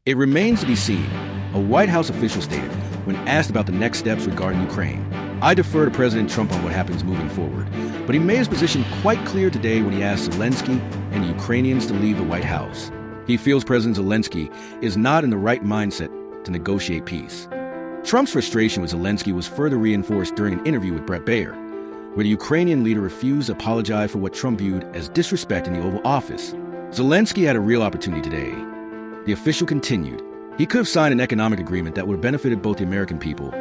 It remains to be seen, a White House official stated when asked about the next steps regarding Ukraine. I defer to President Trump on what happens moving forward, but he made his position quite clear today when he asked Zelensky and the Ukrainians to leave the White House. He feels President Zelensky is not in the right mindset to negotiate peace. Trump's frustration with Zelensky was further reinforced during an interview with Bret Baier, where the Ukrainian leader refused to apologize for what Trump viewed as disrespect in the Oval Office. Zelensky had a real opportunity today. The official continued. He could have signed an economic agreement that would have benefited both the American people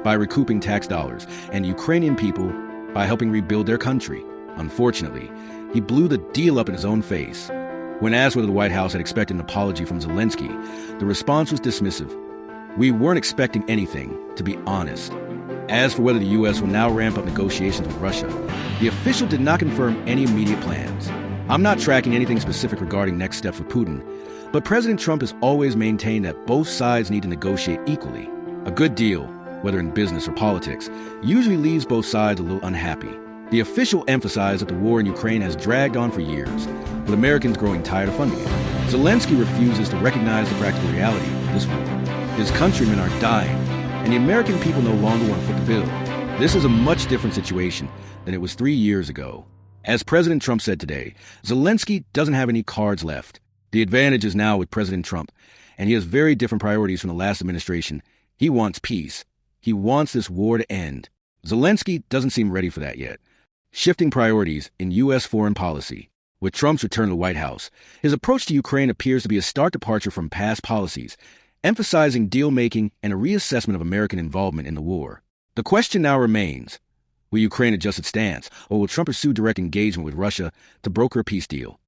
by recouping tax dollars and the Ukrainian people by helping rebuild their country. Unfortunately, he blew the deal up in his own face. When asked whether the White House had expected an apology from Zelensky, the response was dismissive. We weren't expecting anything, to be honest. As for whether the U.S. will now ramp up negotiations with Russia, the official did not confirm any immediate plans. I'm not tracking anything specific regarding next steps with Putin, but President Trump has always maintained that both sides need to negotiate equally. A good deal, whether in business or politics, usually leaves both sides a little unhappy. The official emphasized that the war in Ukraine has dragged on for years, with Americans growing tired of funding it. Zelensky refuses to recognize the practical reality of this war. His countrymen are dying, and the American people no longer want to foot the bill. This is a much different situation than it was 3 years ago. As President Trump said today, Zelensky doesn't have any cards left. The advantage is now with President Trump, and he has very different priorities from the last administration. He wants peace. He wants this war to end. Zelensky doesn't seem ready for that yet. Shifting priorities in U.S. foreign policy. With Trump's return to the White House, his approach to Ukraine appears to be a stark departure from past policies, emphasizing deal-making and a reassessment of American involvement in the war. The question now remains, will Ukraine adjust its stance, or will Trump pursue direct engagement with Russia to broker a peace deal?